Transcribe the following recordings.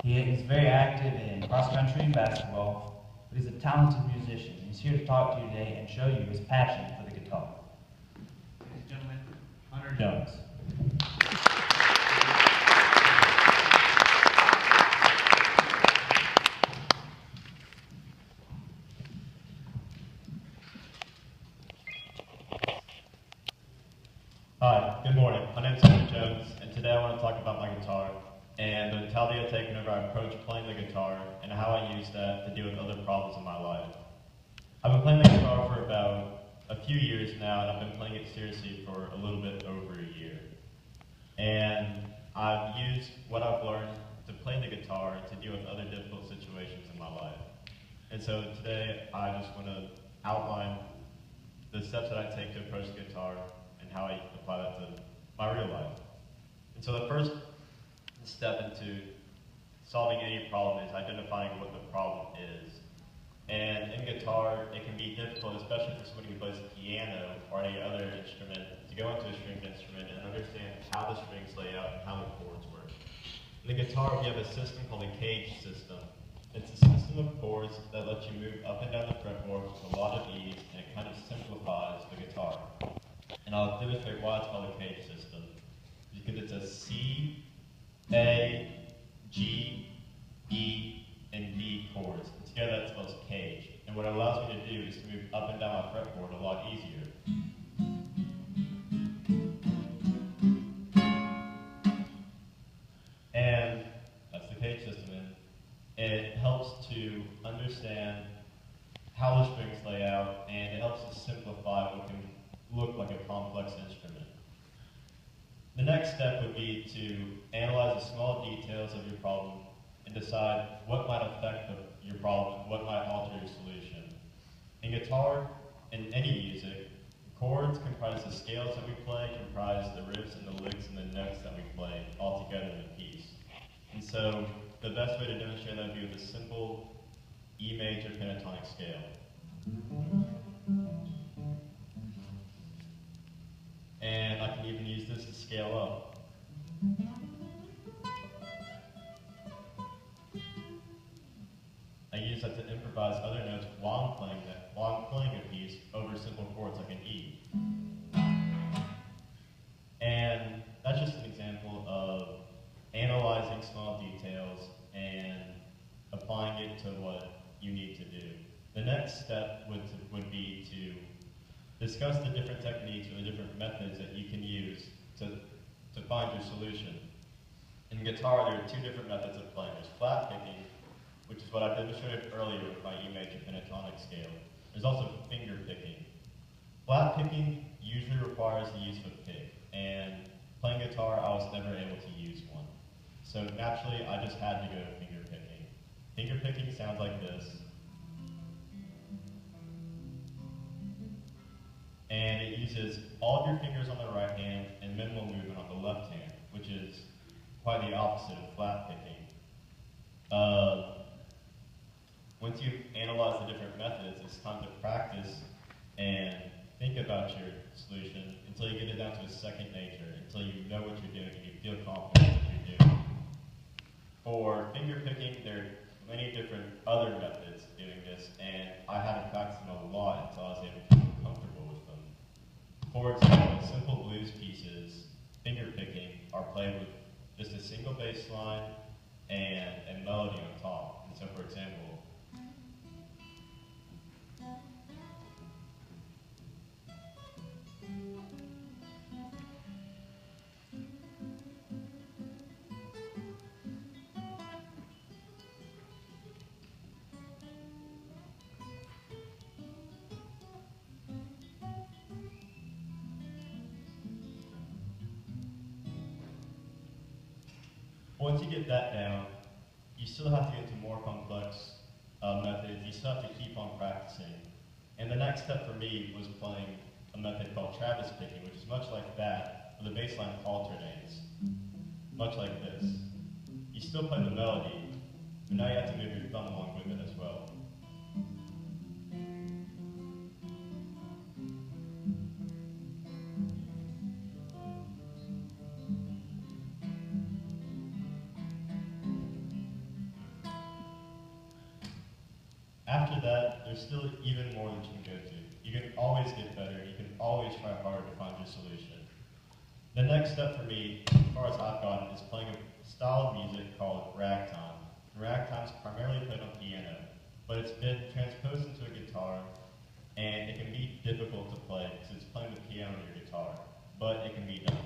He is very active in cross country and basketball, but he's a talented musician. He's here to talk to you today and show you his passion for the guitar. Ladies and gentlemen, Hunter Jones. Hi, good morning. My name is Hunter Jones, and today I want to talk about my guitar and the mentality I take whenever I approach playing the guitar and how I use that to deal with other problems in my life. I've been playing the guitar for about a few years now, and I've been playing it seriously for a little bit over a year. And I've used what I've learned to play the guitar to deal with other difficult situations in my life. And so today I just want to outline the steps that I take to approach the guitar and how I apply that to my real life. And so the first step into solving any problem is identifying what the problem is. And in guitar, it can be difficult, especially for somebody who plays the piano or any other instrument, to go into a stringed instrument and understand how the strings lay out and how the chords work. In the guitar, we have a system called a cage system. It's a system of chords that lets you move up and down the fretboard with a lot of ease, and it kind of simplifies the guitar. And I'll demonstrate why it's called a cage system. Because it's a C, A, G, E, and D chords. And together that spells cage. And what it allows me to do is to move up and down my fretboard a lot easier. And that's the cage system. And it helps to understand how the strings lay out, and it helps to simplify what can look like a complex instrument. The next step would be to analyze the small details of your problem and decide what might affect your problem, what might alter your solution. In guitar, in any music, chords comprise the scales that we play, comprise the riffs and the licks and the notes that we play all together in a piece. And so the best way to demonstrate that would be with a simple E major pentatonic scale. And I can even use this to scale up. I use that to improvise other notes while I'm playing a piece over simple chords like an E. And that's just an example of analyzing small details and applying it to what you need to do. The next step would be to discuss the different techniques or the different methods that you can use to find your solution. In guitar, there are two different methods of playing. There's flat picking, which is what I demonstrated earlier with my E major pentatonic scale. There's also finger picking. Flat picking usually requires the use of a pick, and playing guitar, I was never able to use one. So naturally, I just had to go to finger picking. Finger picking sounds like this. And it uses all of your fingers on the right hand and minimal movement on the left hand, which is quite the opposite of flat picking. Once you've analyzed the different methods, it's time to practice and think about your solution until you get it down to a second nature, until you know what you're doing and you feel confident in what you're doing. For finger picking, there are many different other methods of doing this, and I haven't practiced them a lot until I was able to feel comfortable with them. For example, simple blues pieces, finger picking, are played with just a single bass line and a melody on top. And so, for example, once you get that down, you still have to get to more complex methods. You still have to keep on practicing. And the next step for me was playing a method called Travis picking, which is much like that, where the bass line alternates, much like this. You still play the melody, but now you have to move your thumb along with it as well. After that, there's still even more that you can go to. You can always get better. You can always try harder to find your solution. The next step for me, as far as I've gotten, is playing a style of music called ragtime. Ragtime is primarily played on piano, but it's been transposed into a guitar, and it can be difficult to play because it's playing the piano on your guitar, but it can be done.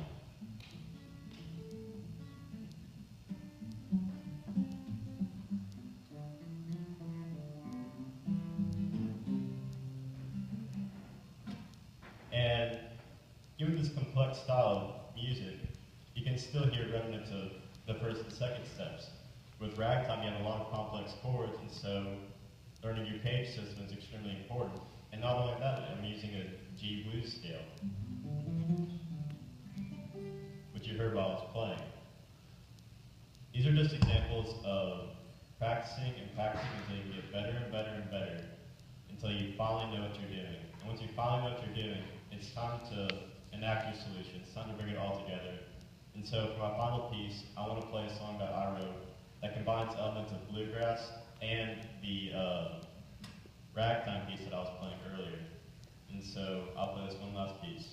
And given this complex style of music, you can still hear remnants of the first and second steps. With ragtime, you have a lot of complex chords, and so learning your page system is extremely important. And not only that, I'm using a G blues scale, which you heard while I was playing. These are just examples of practicing and practicing until you get better and better and better, until you finally know what you're doing. And once you finally know what you're doing, it's time to enact your solution. It's time to bring it all together. And so for my final piece, I want to play a song that I wrote that combines elements of bluegrass and the ragtime piece that I was playing earlier. And so I'll play this one last piece.